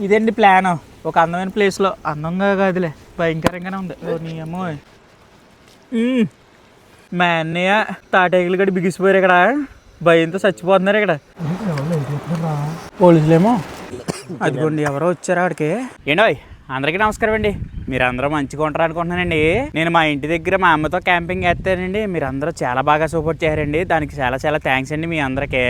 ఇదండి ప్లాన్. ఒక అందమైన ప్లేస్లో, అందంగా కాదులే భయంకరంగానే ఉంది. ఓ నీ అమ్మో, మా అన్నయ్య తాటేకులు గడి బిగిసిపోయారు ఇక్కడ. భయంతో చచ్చిపోతున్నారు ఇక్కడ. పోలీసులేమో. అదిగోండి ఎవరో వచ్చారా ఆడికి. ఏంటోయ్, అందరికీ నమస్కారం అండి. మీరు అందరూ మంచిగా ఉంటారు అనుకుంటున్నానండి. నేను మా ఇంటి దగ్గర మా అమ్మతో క్యాంపింగ్ వేస్తానండి. మీరు అందరూ చాలా బాగా సపోర్ట్ చేశారండి. దానికి చాలా చాలా థ్యాంక్స్ అండి మీ అందరికీ.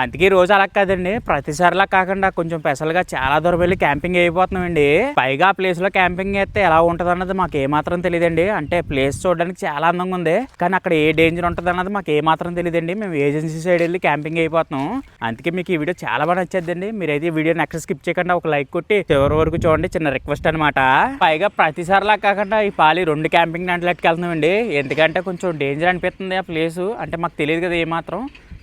అందుకే ఈ రోజు అలా కాదండి, ప్రతిసారిలా కాకుండా కొంచెం స్పెషల్గా చాలా దూరం వెళ్ళి క్యాంపింగ్ అయిపోతున్నామండి. పైగా ఆ ప్లేస్ లో క్యాంపింగ్ వేస్తే ఎలా ఉంటది అన్నది మాకు ఏమాత్రం తెలియదండి. అంటే ప్లేస్ చూడడానికి చాలా అందంగా ఉంది, కానీ అక్కడ ఏ డేంజర్ ఉంటుంది అన్నది మాకు ఏమాత్రం తెలియదండి. మేము ఏజెన్సీ సైడ్ వెళ్ళి క్యాంపింగ్ అయిపోతున్నాం. అందుకే మీకు ఈ వీడియో చాలా బాగా నచ్చేద్దండి. మీరైతే ఈ వీడియో నెక్స్ట్ స్కిప్ చేయకుండా ఒక లైక్ కొట్టి చివరి వరకు చూడండి. చిన్న రిక్వెస్ట్ అనమాట. పైగా ప్రతిసారిలా కాకుండా ఈ పాలి 2 క్యాంపింగ్ దాంట్లోకి వెళ్తున్నామండి. ఎందుకంటే కొంచెం డేంజర్ అనిపిస్తుంది ఆ ప్లేస్. అంటే మాకు తెలియదు కదా ఏమాత్రం.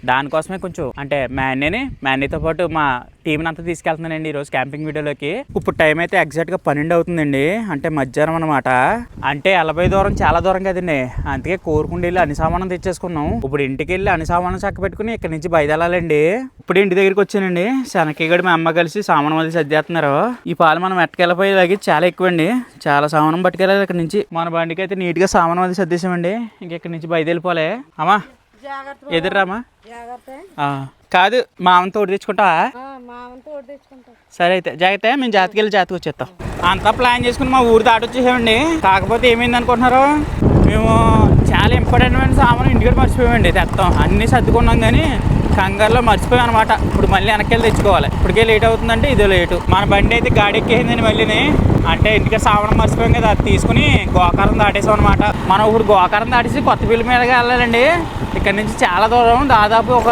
దానికోసమే కొంచెం అంటే మా అన్నయ్యతో పాటు మా టీంని అంతా తీసుకెళ్తున్నానండి ఈరోజు క్యాంపింగ్ వీడియోలోకి. ఇప్పుడు టైం అయితే ఎగ్జాక్ట్గా 12 అవుతుందండి, అంటే మధ్యాహ్నం అనమాట. అంటే 40 దూరం చాలా దూరం కదండి. అందుకే కోరుకుండి వెళ్ళి అన్ని సామానం తెచ్చేసుకున్నాం. ఇప్పుడు ఇంటికి వెళ్ళి అన్ని సామానం చక్క పెట్టుకుని ఇక్కడ నుంచి బయలుదేరాలండి. ఇప్పుడు ఇంటి దగ్గరికి వచ్చానండి. శనక్కగడి మా అమ్మ కలిసి సామానం అది సర్దేస్తున్నారు. ఈ పాలు మనం ఎట్టకెళ్ళిపోయేలాగి చాలా ఎక్కువండి. చాలా సామానం పట్టుకెళ్ళాలి ఇక్కడ నుంచి. మన బండికి అయితే నీట్గా సామానం అది సర్దేశామండి. ఇంక ఇక్కడ నుంచి బయలుదేరిపోలే. అమ్మా ఎదురామా కాదు, మామని తోడు తెచ్చుకుంటావా? సరే అయితే జాగ్రత్త, మేము జాతకి వెళ్ళి జాతకి వచ్చేస్తాం. అంతా ప్లాన్ చేసుకుని మా ఊరు దాటి వచ్చేసామండి. కాకపోతే ఏమైంది అనుకుంటున్నారు, మేము చాలా ఇంపార్టెంట్ సామాను ఇంటికి మర్చిపోయామండి. తెస్తాం అన్నీ సర్దుకున్నాం కానీ కంగారులో మర్చిపోయాం అనమాట. ఇప్పుడు మళ్ళీ వెనక్కి తెచ్చుకోవాలి. ఇప్పటికే లేట్ అవుతుందంటే ఇదో లేటు. మన బండి అయితే గాడి ఎక్కేసిందండి మళ్ళీని. అంటే ఇంటికి సామానం మర్చిపోయాం కదా, అది తీసుకుని గోకారం దాటేసాం అనమాట. మనం ఇప్పుడు గోకారం దాటేసి కొత్త బిల్లు మీదగా వెళ్ళాలండి. ఇక్కడ నుంచి చాలా దూరం, దాదాపు ఒక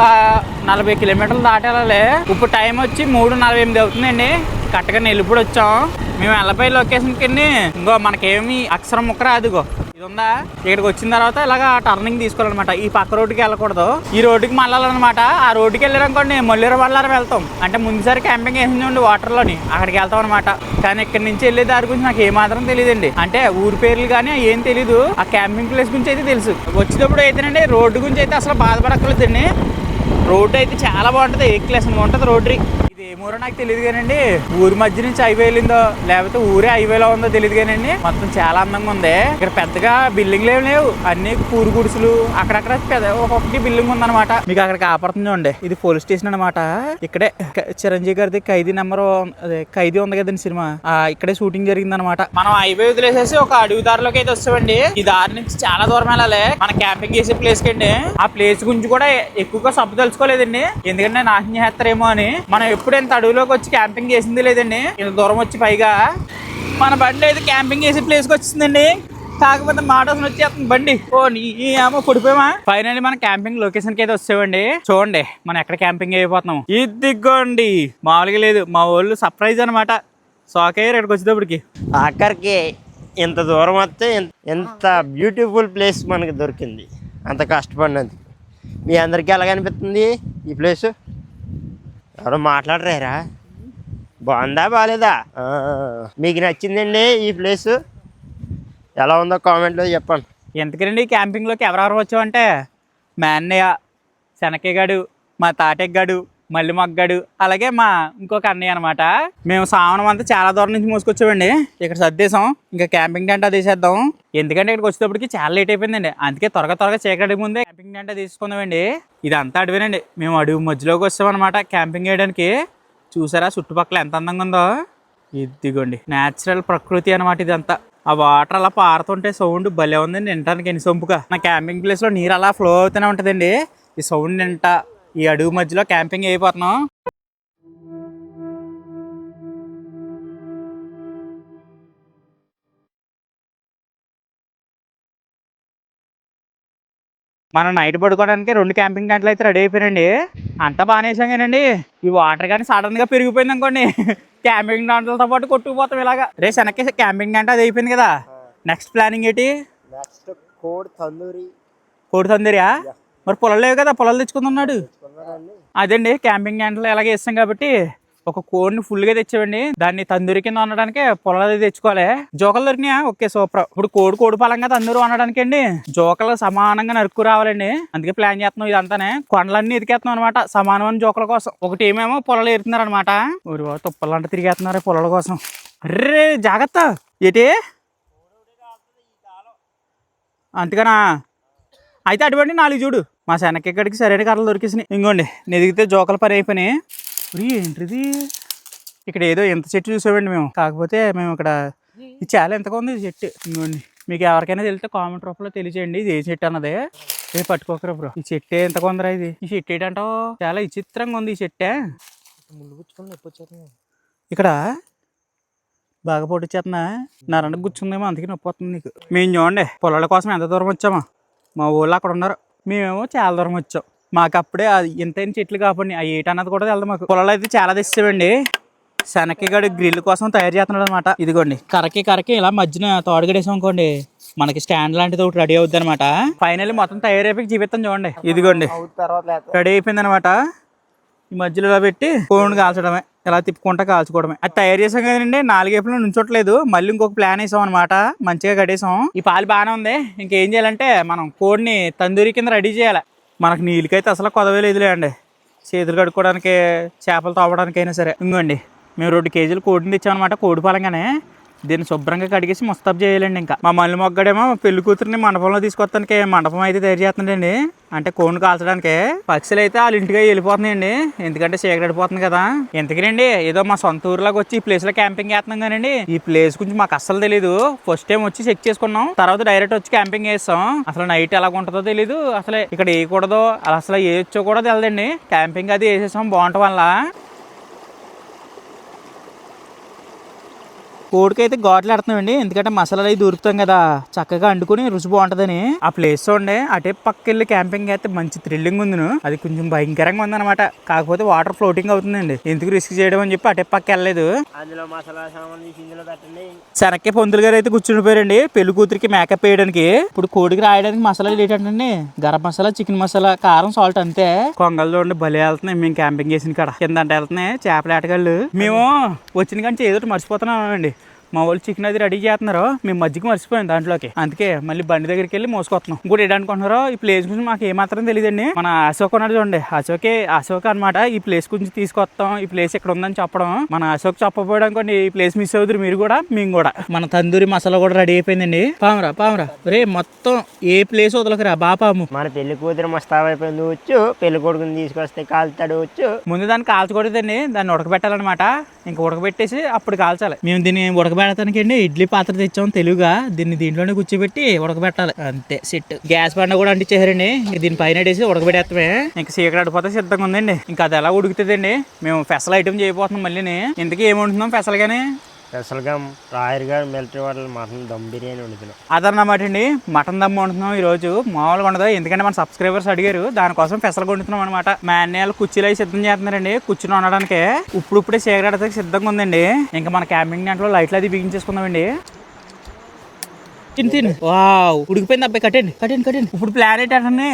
40 కిలోమీటర్లు దాటేళ్ళాలి. ఇప్పుడు టైం వచ్చి 3:48 అవుతుందండి. కరెక్ట్గా నెల్లిపూడి వచ్చాం. మేము వెళ్ళపోయి లొకేషన్కి వెళ్ళి ఇంకో మనకేమి అక్షరం ముక్క రాదుగో ఇది ఉందా. ఇక్కడికి వచ్చిన తర్వాత ఇలాగ టర్నింగ్ తీసుకోవాలన్నమాట. ఈ పక్క రోడ్డుకి వెళ్ళకూడదు, ఈ రోడ్డుకి మళ్ళాలన్నమాట. ఆ రోడ్డుకి వెళ్ళారనుకోండి మొల్లేరు వల్లారం వెళ్తాం. అంటే ముందుసారి క్యాంపింగ్ వేసిందండి వాటర్లోని, అక్కడికి వెళ్తాం అనమాట. కానీ ఇక్కడ నుంచి వెళ్ళే దారి గురించి నాకు ఏమాత్రం తెలియదండి. అంటే ఊరి పేర్లు కానీ ఏం తెలీదు. ఆ క్యాంపింగ్ ప్లేస్ గురించి అయితే తెలుసు. వచ్చేటప్పుడు అయితేనండి రోడ్డు గురించి అయితే అసలు బాధపడక్కర్లేదండి. రోడ్డు అయితే చాలా బాగుంటుంది, ఏ క్లాస్ ఉంటుంది రోడ్డు. ఇది ఏమూరో నాకు తెలియదు కానండి, ఊరి మధ్య నుంచి హైవే వెళ్ళిందో లేకపోతే ఊరే హైవేలో ఉందో తెలియదు కానండి, మొత్తం చాలా అందంగా ఉంది. ఇక్కడ పెద్దగా బిల్డింగ్లు ఏమి లేవు, అన్ని పూరు గుడిసెలు. అక్కడక్కడ ఒక్కొక్కటి బిల్డింగ్ ఉందన్నమాట. మీకు అక్కడ కాపాడుతుంది ఉండే. ఇది పోలీస్ స్టేషన్ అనమాట. ఇక్కడే చిరంజీవి గారిది ఖైదీ నెంబర్ అదే ఖైదీ ఉంది కదండి సినిమా, ఇక్కడే షూటింగ్ జరిగింది అనమాట. మనం హైవే వదిలేసేసి ఒక అడవి దారిలోకి అయితే వస్తామండి. ఈ దారి నుంచి చాలా దూరం వెళ్ళాలి మన క్యాంపింగ్ చేసే ప్లేస్ కండి. ఆ ప్లేస్ గురించి కూడా ఎక్కువగా సబ్బు తెలుసుకోలేదండి, ఎందుకంటే నాశనం చేస్తారేమో అని. మనం ఎప్పుడు ఇంత అడవిలోకి వచ్చి క్యాంపింగ్ చేసింది లేదండి. ఇంత దూరం వచ్చి పైగా మన బండి అయితే క్యాంపింగ్ చేసే ప్లేస్కి వచ్చిందండి. కాకపోతే మాటోసం వచ్చేస్తుంది బండి. ఓ నీ ఏమో పడిపోయామా. ఫైనల్లీ మన క్యాంపింగ్ లొకేషన్ కి అయితే వచ్చామండి. చూడండి మనం ఎక్కడ క్యాంపింగ్ అయిపోతున్నాం. ఇదిగోండి, మామూలుగా లేదు, మా వాళ్ళు సర్ప్రైజ్ అనమాట. షాక్ అయ్యారు ఇక్కడికి వచ్చేటప్పటికి. అక్కడికి ఇంత దూరం వస్తే ఎంత బ్యూటిఫుల్ ప్లేస్ మనకి దొరికింది. అంత కష్టపడినది. మీ అందరికీ ఎలాగ అనిపిస్తుంది ఈ ప్లేసు? ఎవరో మాట్లాడరారా? బాగుందా బాగాలేదా? మీకు నచ్చిందండి ఈ ప్లేసు? ఎలా ఉందో కామెంట్లో చెప్పండి. ఎందుకండి క్యాంపింగ్లోకి ఎవరెవరు వచ్చామంటే మా అన్నయ్య, శనక్కగాడు, మా తాటెగ్గాడు, మల్లి మొగ్గాడు, అలాగే మా ఇంకొక అన్నయ్య అనమాట. మేము సామానం అంతా చాలా దూరం నుంచి మోసుకొచ్చామండి. ఇక్కడ సర్దేశాం, ఇంకా క్యాంపింగ్ టెంట్ అది వేసేద్దాం. ఎందుకంటే ఇక్కడికి వచ్చేటప్పటికి చాలా లేట్ అయిపోయిందండి. అందుకే త్వరగా చీకటి ముందే క్యాంపింగ్ టెంట్ తీసుకుందామండి. ఇదంతా అడవేనండి. మేము అడవి మధ్యలోకి వచ్చామన్నమాట క్యాంపింగ్ చేయడానికి. చూసారా చుట్టుపక్కల ఎంత అందంగా ఉందో. ఇదిగోండి న్యాచురల్ ప్రకృతి అనమాట ఇదంతా. ఆ వాటర్ అలా పారుతుంటే సౌండ్ భలే ఉందండి వినటానికి ఎన్ని సొంపుగా. నా క్యాంపింగ్ ప్లేస్లో నీరు అలా ఫ్లో అవుతూనే ఉంటుందండి. ఈ సౌండ్ వింటా ఈ అడవి మధ్యలో క్యాంపింగ్ అయిపోతున్నాం. మనం నైట్ పడుకోవడానికి 2 క్యాంపింగ్ టెంట్లు అయితే రెడీ అయిపోయినండి. అంతా బాగానే వేసాం కానండి, ఈ వాటర్ కానీ సడన్ గా పెరిగిపోయింది అనుకోండి, క్యాంపింగ్ టెంట్లతో పాటు కొట్టుకుపోతాం ఇలాగా. రే వెనక్కి క్యాంపింగ్ టెంట్ అది అయిపోయింది కదా, నెక్స్ట్ ప్లానింగ్ ఏంటి? నెక్స్ట్ కోడి తందూరియా? మరి పొలాలు లేవు కదా, పొలాలు తెచ్చుకుంటున్నాడు. అదండి క్యాంపింగ్ టెంట్లు ఎలాగే వేస్తాం కాబట్టి ఒక కోడిని ఫుల్ గా తెచ్చామండి. దాన్ని తందూరి కింద వండడానికి పొలాలు తెచ్చుకోవాలి. జోకలు దొరికినాయా? Okay super. ఇప్పుడు కోడి పలంగా తందూరి వండడానికి అండి జోకలు సమానంగా నరుక్కు రావాలండి. అందుకే ప్లాన్ చేస్తున్నాం. ఇదంతానే కొండలన్నీ ఎతికేస్తున్నాం అనమాట సమానమైన జోకల కోసం. ఒకటి ఏమేమో పొలాలు ఎరుతున్నారు అనమాట. ఊరి తుప్పలంట తిరిగేస్తున్నారు పొలాల కోసం. అర్రే జాగ్రత్త. ఏంటి అంతకనా? అయితే అటువంటి 4 చూడు. మా శనక్కిక్కడికి సరైన కర్రలు దొరికేసినాయి. ఇంకోండి నెదిగితే జోకల పని అయిపోయినాయి. ఏంటిది ఇక్కడ ఏదో ఎంత చెట్టు చూసామండి మేము. కాకపోతే మేము ఇక్కడ ఇది చాలా ఎంతగా ఉంది ఈ చెట్టు. ఇంకోండి మీకు ఎవరికైనా తెలిస్తే కామెంట్ రూపంలో తెలియచేయండి ఇది ఏ చెట్టు అన్నదే. పట్టుకోకరా బ్రో. ఈ చెట్టు ఎంతగా ఉందిరా ఇది. ఈ చెట్టు ఏంటంటావు? చాలా విచిత్రంగా ఉంది ఈ చెట్టే. ఇక్కడ బాగా పొడిచేస్తున్నా నరండి గుచ్చుందేమో అందుకే నొప్పి వస్తుంది నీకు. మేము చూడండి పొలాల కోసం ఎంత దూరం వచ్చామా. మా ఊళ్ళో అక్కడ ఉన్నారు, మేమేమో చాలా దూరం వచ్చాం. మాకు అప్పుడే ఎంతైనా చెట్లు కాబట్టి ఆ ఏట అన్నది కూడా వెళ్దాం. మాకు పొలాలు అయితే చాలా తెచ్చామండి. శనక్కిగడి గ్రిల్ కోసం తయారు చేస్తున్నాడు అనమాట. ఇదిగోండి కరకి ఇలా మధ్యన తోడగడేసాం అనుకోండి మనకి స్టాండ్ లాంటిది ఒకటి రెడీ అవుద్ది అనమాట. ఫైనల్లీ మొత్తం తయారైపోయి చూపిస్తాం చూడండి. ఇదిగోండి రెడీ అయిపోయింది అనమాట. ఈ మధ్యలో ఇలా పెట్టి కోడిని కాల్చడమే, ఇలా తిప్పుకుంటా కాల్చుకోవడమే. అది తయారు చేసాం కదండి. 4 వైపులు నుంచోట్లేదు. మళ్ళీ ఇంకొక ప్లాన్ వేసాం అనమాట. మంచిగా కట్టేసాం. ఈ పాలు బాగానే ఉంది. ఇంకేం చేయాలంటే మనం కోడిని తందూరి కింద రెడీ చేయాలి. మనకు నీళ్ళకైతే అసలు కొదవే లేదులే అండి. చేతులు కడుక్కోవడానికి, చేపలు తోవడానికైనా సరే. ఇంకోండి మేము 2 కేజీలు కోడిని తెచ్చామన్నమాట. కోడి పాలంగానే దీన్ని శుభ్రంగా కడిగేసి ముస్తాబ్ చేయాలండి. ఇంకా మా మళ్ళీ మొగ్గడేమో పెళ్లి కూతురిని మండపంలో తీసుకొస్తానికి మండపం అయితే తయారు చేస్తుందండి. అంటే కోడిని కాల్చడానికి. పక్షులు అయితే వాళ్ళ ఇంటికి వెళ్ళిపోతున్నాయండి. ఎందుకంటే చీకటిపోతుంది కదా. ఎందుకనండి ఏదో మా సొంత ఊర్లోకి వచ్చి ఈ ప్లేస్ లో క్యాంపింగ్ చేస్తున్నాం కానండి ఈ ప్లేస్ గురించి మాకు అస్సలు తెలీదు. ఫస్ట్ టైం వచ్చి చెక్ చేసుకున్నాం. తర్వాత డైరెక్ట్ వచ్చి క్యాంపింగ్ చేస్తాం. అసలు నైట్ ఎలా ఉంటుందో తెలీదు. అసలు ఇక్కడ వేయకూడదో అసలు వేయొచ్చో కూడా తెలదండి. క్యాంపింగ్ అది వేసేసాం బాగుంటుంది వల్ల. కోడికి అయితే ఘాట్లు ఆడుతున్నామండి. ఎందుకంటే మసాలాలు అవి దొరుకుతాం కదా, చక్కగా అండుకుని రుచి బాగుంటుందని. ఆ ప్లేస్ చూడండి. అటే పక్క వెళ్ళి క్యాంపింగ్ అయితే మంచి థ్రిల్లింగ్ ఉంది. అది కొంచెం భయంకరంగా ఉంది అనమాట. కాకపోతే వాటర్ ఫ్లోటింగ్ అవుతుందండి. ఎందుకు రిస్క్ చేయడం అని చెప్పి అటే పక్క వెళ్ళలేదు. శనక్కి పొందులు గారు అయితే కూర్చుండిపోయారండి పెళ్లి కూతురికి మేకప్ వేయడానికి. ఇప్పుడు కోడికి రాయడానికి మసాలాలు ఏంటంటే గరం మసాలా, చికెన్ మసాలా, కారం, సాల్ట్ అంతే. కొంగలు చూడండి భలే వెళ్తున్నాయి. మేము క్యాంపింగ్ చేసిన కాడ కింద వెళ్తున్నాయి చేపల ఆటగాళ్ళు. మేము వచ్చిన కానీ ఏదో మర్చిపోతున్నాం అండి. మా వాళ్ళు చికెన్ అది రెడీ చేస్తున్నారు. మేము మధ్యకి మర్చిపోయాం దాంట్లోకి. అందుకే మళ్ళీ బండి దగ్గరికి వెళ్ళి మోసుకొస్తున్నాం. ఇంకోటి ఏంటనుకుంటున్నారో ఈ ప్లేస్ గురించి మాకు ఏమాత్రం తెలియదండి. మన అశోక్ ఉన్నాడు చూడండి, అశోక్ అనమాట ఈ ప్లేస్ గురించి తీసుకొస్తాం. ఈ ప్లేస్ ఇక్కడ ఉందని చెప్పడం. మన అశోక్ చెప్పబోయడం అనుకోండి ఈ ప్లేస్ మిస్ అవుతుంది మీరు కూడా మేము కూడా. మన తందూరి మసాలా కూడా రెడీ అయిపోయిందండి. పామురా రే మొత్తం ఏ ప్లేస్ వదలకరా బాపాము. మన పెళ్లి కూతురు మస్తాబైపోయింది వచ్చు. పెళ్లి కొడుకుని తీసుకొస్తే కాల్తాడు వచ్చు. ముందు దాన్ని కాల్చకూడదండి, దాన్ని ఉడకబెట్టాలన్నమాట. ఇంకా ఉడకబెట్టేసి అప్పుడు కాల్చాలి. మేము దీన్ని ఉడకబెడతానికండి ఇడ్లీ పాత్ర తెచ్చాం తెలుగుగా. దీంట్లోనే కూర్చోబెట్టి ఉడకబెట్టాలి అంతే. సెట్. గ్యాస్ బండ కూడా అంటించేసారండి. దీని పైన వేసి ఉడకబెట్టేస్తామే. ఇంకా చీకటి అడిపోతే సిద్ధంగా ఉందండి. ఇంకా అది ఎలా ఉడుకుతుందండి. మేము స్పెషల్ ఐటమ్ చేయబోతున్నాం మళ్ళీ. ఇంతకీ ఏముంటున్నాం స్పెషల్ గానీ స్పెషల్గా రాయర్గా military water mutton dum biryani వండుతున్నాం. అదన్నమాట అండి. మటన్ దమ్ వండుతున్నాం ఈ రోజు. మామూలుగా ఉండదు ఎందుకంటే మన సబ్స్క్రైబర్స్ అడిగారు. దానికోసం స్పెషల్గా వండుతున్నాం అనమాట. మా అన్నయ్యలు కుర్చీలు అవి సిద్ధం చేస్తున్నారండి కూర్చుని వండడానికి. ఇప్పుడే చీకటి సిద్ధంగా ఉందండి. ఇంకా మన క్యాంపింగ్ దాంట్లో లైట్లు అది బిగించేసుకుందామండి. తిని వావ్ ఉడికిపోయింది అబ్బాయి. కట్టండి. ఇప్పుడు ప్లాన్ ఏంటంటే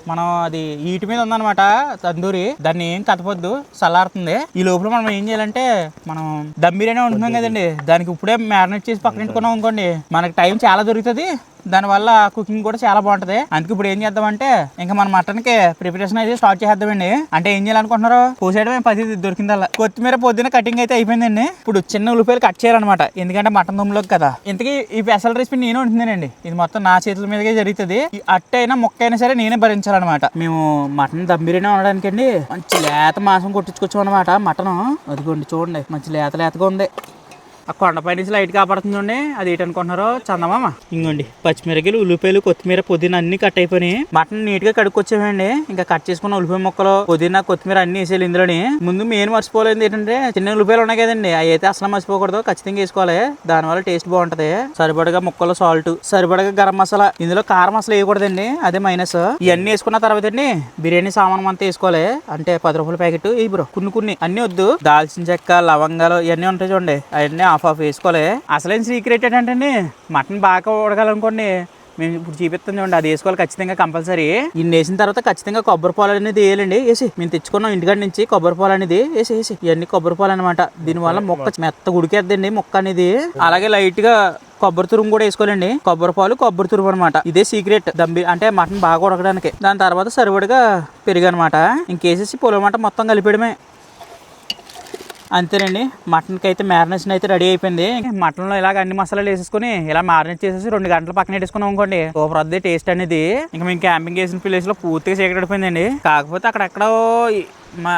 మనం అది ఈటి మీద ఉందన్నమాట తందూరి. దాన్ని ఏం కదపొద్దు, చల్లారుతుంది. ఈ లోపల మనం ఏం చేయాలంటే మనం దమ్ బిర్యానీ వండుతున్నాం కదండి, దానికి ఇప్పుడే మ్యారినేట్ చేసి పక్కన పెట్టుకున్నాం అనుకోండి మనకి టైం చాలా దొరుకుతుంది. దానివల్ల కుకింగ్ కూడా చాలా బాగుంటది. అందుకే ఇప్పుడు ఏం చేద్దామంటే ఇంకా మన మటన్ కి ప్రిపరేషన్ అయితే స్టార్ట్ చేద్దామండి. అంటే ఏం చేయాలనుకుంటున్నారు పోసేయడమే 10 దొరికిందల్లా. కొత్తిమీర పొద్దున కటింగ్ అయితే అయిపోయిందండి. ఇప్పుడు చిన్న ఉల్లిపాయలు కట్ చేయాలన్నమాట. ఎందుకంటే మటన్ దుమ్లోకి కదా. ఇంతకీ ఈ స్పెషల్ రెసిపీ నేను వండుతున్నానండి. ఇది మొత్తం నా చేతుల మీదకే జరుగుతుంది. అట్టైనా మొక్క అయినా సరే నేనే భరించాలన్నమాట. మేము మటన్ దమ్ బిర్యానీ వండడానికి అండి మంచి లేత మాంసం కొట్టించుకొచ్చాం అనమాట. మటన్ అదిగోండి చూడండి మంచి లేతగా ఉంది. ఆ కొండపై నుంచి లైట్ కాపాడుతుంది చూడండి. అది ఏంటనుకుంటున్నారో చందమామ. ఇంకోండి పచ్చిమిరకాయలు, ఉల్లిపాయలు, కొత్తిమీర, పుదీనా అన్ని కట్ అయిపోయినాయి. మటన్ నీట్ గా కడుక్కొచ్చామండి. ఇంకా కట్ చేసుకున్న ఉల్లిపాయ ముక్కలు, పుదీనా, కొత్తిమీర అన్ని వేసేయాలి ఇందులోని. ముందు మెయిన్ మర్చిపోలేదు ఏంటంటే చిన్న ఉల్లిపాయలు ఉన్నాయి కదండి అవి అయితే అసలు మర్చిపోకూడదు, ఖచ్చితంగా వేసుకోవాలి. దానివల్ల టేస్ట్ బాగుంటది. సరిపడగా ముక్కలు, సాల్ట్, సరిపడగా గరం మసాలా. ఇందులో కారం అసలు వేయకూడదండి, అదే మైనస్. ఇవన్నీ వేసుకున్న తర్వాత అండి బిర్యానీ సామాన్ అంతా వేసుకోవాలి. అంటే 10 రూపాయల ప్యాకెట్ ఈ బ్రో కొన్ని అన్ని వద్దు. దాల్చిన చెక్క, లవంగాలు ఇవన్నీ ఉంటాయి చూడండి అవన్నీ హాఫ్ వేసుకోవాలి. అసలేం సీక్రెట్ ఏంటంటే మటన్ బాగా ఉడకాలనుకోండి మేము ఇప్పుడు చూపిస్తుంది చూడండి, అది వేసుకోవాలి ఖచ్చితంగా కంపల్సరీ. ఇన్ని వేసిన తర్వాత ఖచ్చితంగా కొబ్బరి పాలు అనేది వేయాలండి. వేసి మేము తెచ్చుకున్నాం ఇంటికాడ నుంచి కొబ్బరి పాలు అనేది వేసి ఇవన్నీ కొబ్బరి పాలు అనమాట. దీనివల్ల మొక్క మెత్త ఉడికేద్దండి మొక్క అనేది. అలాగే లైట్ గా కొబ్బరి తురుము కూడా వేసుకోవాలండి. కొబ్బరి పాలు కొబ్బరి తురుము అనమాట. ఇదే సీక్రెట్ దమ్మి అంటే మటన్ బాగా ఉడకడానికి. దాని తర్వాత సరిపడగా పెరుగు అనమాట. ఇంకేసేసి పొలమాట మొత్తం కలిపేయడమే. అంతేనండి, మటన్కి అయితే మ్యారినేషన్ అయితే రెడీ అయిపోయింది. మటన్లో ఇలాగ అన్ని మసాలాలు వేసేసుకుని ఇలా మ్యారినేట్ చేసేసి 2 గంటలు పక్కన పెట్టేసుకున్నాం అనుకోండి, సూపర్ వద్దే టేస్ట్ అనేది. ఇంకా మేము క్యాంపింగ్ చేసిన ప్లేస్ లో పూర్తిగా చీకటిపోయిందండి. కాకపోతే అక్కడెక్కడో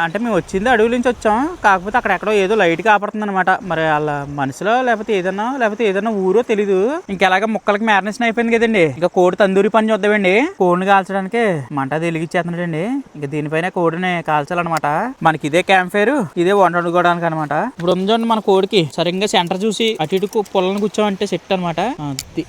అంటే మేము వచ్చింది అడవి నుంచి వచ్చాం, కాకపోతే అక్కడెక్కడో ఏదో లైట్ కాపడుతుంది అనమాట. మరి వాళ్ళ మనసులో లేకపోతే ఏదన్నా ఊరో తెలీదు. ఇంకెలాగ ముక్కలకి మ్యారినేషన్ అయిపోయింది కదండి. ఇంకా కోడి తందూరి పని చూద్దామండి. కోడిని కాల్చడానికి మంట వెలిగిచ్చేస్తున్నాడండి. ఇంకా దీనిపైన కోడిని కాల్చాలన్నమాట. మనకి ఇదే క్యాంప్ ఫైర్, ఇదే వండుకోవడానికి అనమాట. ఇప్పుడు ఉందండి మన కోడికి సరిగ్గా సెంటర్ చూసి అటు ఇటు పొలను కూర్చోమంటే సెట్ అనమాట.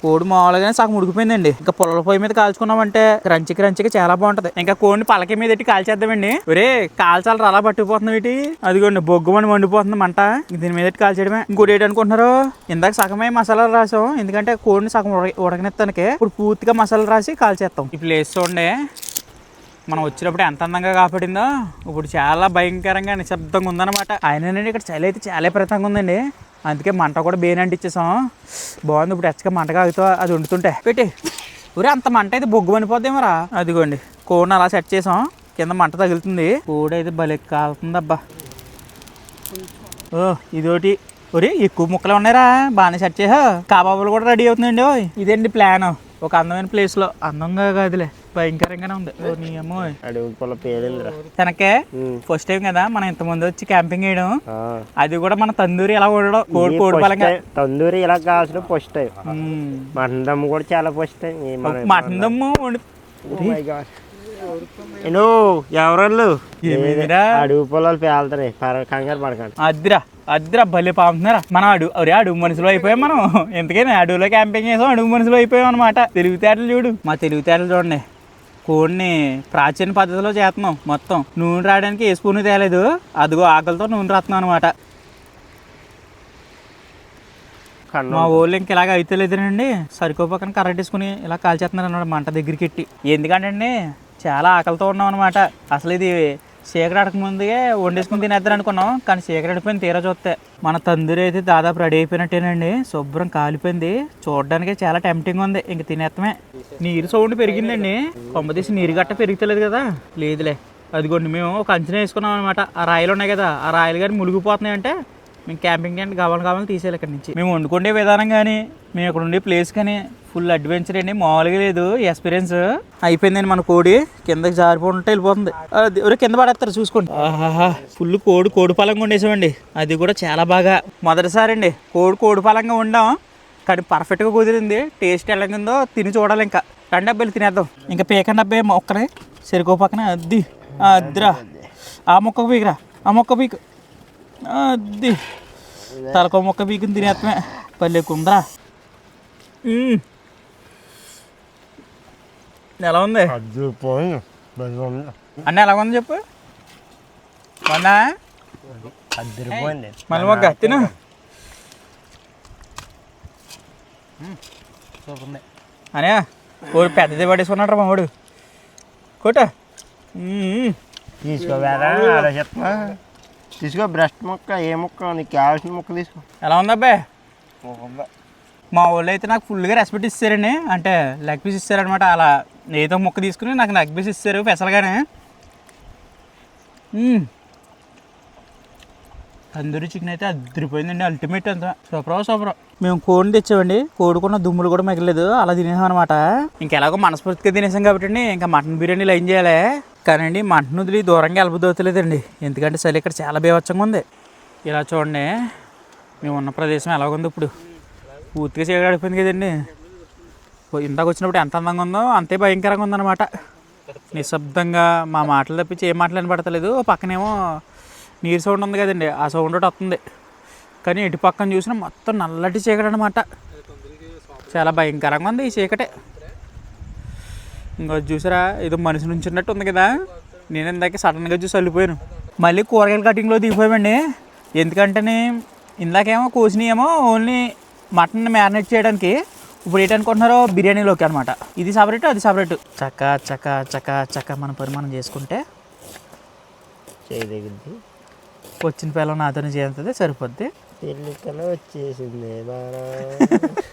కోడి మామూలుగానే సగం ఉడికిపోయిందండి. ఇంకా పొలాల పొయ్యి మీద కాల్చుకున్నామంటే క్రంచిగా చాలా బాగుంటది. ఇంకా కోడిని పలక మీద పెట్టి కాల్చేద్దామండి. ఒరే కాల్చాలి అలా పట్టుకుపోతుంది వీటి. అదిగోండి బొగ్గుమని మండిపోతుంది మంట. దీని మీద కాల్చేయడమే. ఇంకోటి ఏంటనుకుంటున్నారు, ఇందాక సగమే మసాలాలు రాసాం ఎందుకంటే కోడిని సగం ఉడకనెత్తానికి. ఇప్పుడు పూర్తిగా మసాలాలు రాసి కాల్చేస్తాం. ఈ ప్లేస్ చూడండి మనం వచ్చినప్పుడు ఎంత అందంగా కాపాడిందో, ఇప్పుడు చాలా భయంకరంగా నిశ్శబ్దంగా ఉందన్నమాట. ఆయనండి ఇక్కడ చలి అయితే చాలా విపరీతంగా ఉందండి. అందుకే మంట కూడా బేన్ అంటించేసాం. బాగుంది. ఇప్పుడు ఎచ్చగా మంట కాగుతూ అది వండుతుంటే పెట్టి ఊరే అంత మంట అయితే బొగ్గు పనిపోద్దేమరా. అదిగోండి కోడిని అలా సెట్ చేసాం, కింద మంట తగులుతుంది. కోడి అయితే భలే కాలుతుంది అబ్బా. ఓ ఇదోటి. ఒరే ఎక్కువ ముక్కలు ఉన్నారా, బాగానే సెట్ చేసా. కబాబులు కూడా రెడీ అవుతుందండి. ఇదండి ప్లాన్. ఒక అందమైన ప్లేస్ లో, అందంగా కాదులే భయంకరంగానే ఉంది. తనకే ఫస్ట్ టైం కదా మనం ఇంతమంది వచ్చి క్యాంపింగ్ చేయడం. అది కూడా మన తందూరి ఎలా ఉండడం, కోడి పలంగా తందూరి ఇలా కాల్చడం ఫస్ట్ టైం. మటన్ దమ్ము కూడా చాలా ఫస్ట్ టైం. మటన్ దమ్ము ఎవరు అడుగు పొలాలు పేలుతాయి, కంగారు పడకండి. అద్దిరా భలే పాముతున్నారా. మనం అడుగు మనుషులు అయిపోయాం మనం. ఎందుకని అడవిలో క్యాంపింగ్ చేసాం, అడుగు మనుషులు అయిపోయాం అనమాట. తెలివితేటలు చూడు, మా తెలివితేటలు చూడండి. కోడిని ప్రాచీన పద్ధతిలో చేస్తున్నాం. మొత్తం నూనె రాయడానికి ఏ స్పూన్ తేలేదు, అదిగో ఆకలితో నూనె రాస్తున్నాం అనమాట. మా ఊళ్ళో ఇంక ఇలాగ అయితే లేదండి, సరికో పక్కన కర్రెట్ వేసుకుని ఇలా కాల్చేస్తున్నారు అన్నమాట మంట దగ్గరికి ఎట్టి. ఎందుకంటే అండి చాలా ఆకలితో ఉన్నాం అనమాట. అసలు ఇది చీకటి అడక ముందుగా వండేసుకుని తినేద్దాం అనుకున్నాం, కానీ చీకటి అడిపోయింది. తీరా చూస్తే మన తందూరి అయితే దాదాపు రెడీ అయిపోయినట్టేనండి. శుభ్రం కాలిపోయింది, చూడడానికి చాలా టెంప్టింగ్ ఉంది. ఇంక తినేత్తమే. నీరు సౌండ్ పెరిగిందండి. కొమ్మదీసి నీరు గట్ట పెరుగుతలేదు కదా. లేదులే, అదిగోండి మేము ఒక అంచనా వేసుకున్నాం అనమాట. ఆ రాయలు ఉన్నాయి కదా, ఆ రాయలు కానీ మునిగిపోతున్నాయి అంటే మేము క్యాంపింగ్ అంటే కావాలని తీసేయాలి ఇక్కడ నుంచి. మేము వండుకునే విధానం కానీ మేము ఇక్కడ ఉండే ప్లేస్ కానీ ఫుల్ అడ్వెంచర్ అండి, మామూలుగా లేదు. ఎక్స్పీరియన్స్ అయిపోయిందండి. మన కోడి కిందకి జారిపోతుంటే వెళ్ళిపోతుంది. అది కింద పడేస్తారు చూసుకోండి. ఆహా ఫుల్ కోడి పలంగా వండేసామండి. అది కూడా చాలా బాగా. మొదటిసారి అండి కోడి పలంగా వండాం, కానీ పర్ఫెక్ట్గా కుదిరింది. టేస్ట్ ఎలాగుందో తిని చూడాలి. ఇంకా 2 డబ్బాలు తినేద్దాం. ఇంకా పీకండి డబ్బే మొక్కని చెరుకో పక్కన అద్దిరా. ఆ మొక్క పీకరా, ఆ మొక్క పీకు. అది తలకో మొక్క పీకుని తినేత్తమే. పల్లె కుందరా. ఎలా ఉంది అన్న, ఎలా ఉంది చెప్పు. మొన్న మళ్ళీ మొక్క తిను. అనే ఓడి పెద్దది పడేసుకున్నాడు మా వాడు. కోట తీసుకో బ్రెస్ట్ ముక్క, ఏ ముక్క నీకు కావాల్సిన ముక్క తీసుకో. ఎలా ఉంది అబ్బాయి? మా వాళ్ళు అయితే నాకు ఫుల్గా రెస్పెక్ట్ ఇస్తారండి. అంటే లెగ్ పీస్ ఇస్తారనమాట. అలా ఏదో ముక్క తీసుకుని నాకు లెగ్ పీస్ ఇస్తారు స్పెషల్గానే. తందూరి చికెన్ అయితే అదిరిపోయిందండి, అల్టిమేట్ అంతా. సూపర్. మేము కోడిని తెచ్చామండి, కోడుకున్న దుమ్ములు కూడా మిగలేదు, అలా తినేసాం అనమాట. ఇంకెలాగో మనస్ఫూర్తిగా తినేసాం కాబట్టి ఇంకా మటన్ బిర్యానీ లైన్ చేయాలి. కానండి మటన్ వదిలి దూరంగా వెళ్ళబోతులేదండి, ఎందుకంటే చలి ఇక్కడ చాలా బీభత్సంగా ఉంది. ఇలా చూడండి మేము ఉన్న ప్రదేశం ఎలాగుంది. ఇప్పుడు పూర్తిగా చీకటిపోయింది కదండి. ఇందాక వచ్చినప్పుడు ఎంత అందంగా ఉందో అంతే భయంకరంగా ఉందన్నమాట. నిశ్శబ్దంగా మా మాటలు తప్పించి ఏ మాటలు వినపడతలేదు. పక్కనేమో నీరు సౌండ్ ఉంది కదండి, ఆ సౌండ్ ఒకటి వస్తుంది. కానీ ఇటు పక్కన చూసినా మొత్తం నల్లటి చీకటి అనమాట. చాలా భయంకరంగా ఉంది ఈ చీకటే. ఇంకా చూసారా ఏదో మనిషి నుంచి ఉన్నట్టు ఉంది కదా. నేను ఇందాక సడన్గా చూసి వెళ్ళిపోయాను. మళ్ళీ కూరగాయల కటింగ్లో దిగిపోయామండి. ఎందుకంటే ఇందాకేమో కోసినాయేమో ఓన్లీ మటన్ మ్యారినేట్ చేయడానికి, ఇప్పుడు ఏంటనుకుంటున్నారో బిర్యానీలోకి అనమాట. ఇది సపరేట్, అది సపరేట్. చక్క చక్క చక్క చక్క మన పరిమాణం చేసుకుంటే చేయదగింది. వచ్చిన పిల్లలు నాతోనే చేస్తుంది, సరిపోద్ది. పెళ్ళికనే వచ్చేసింది.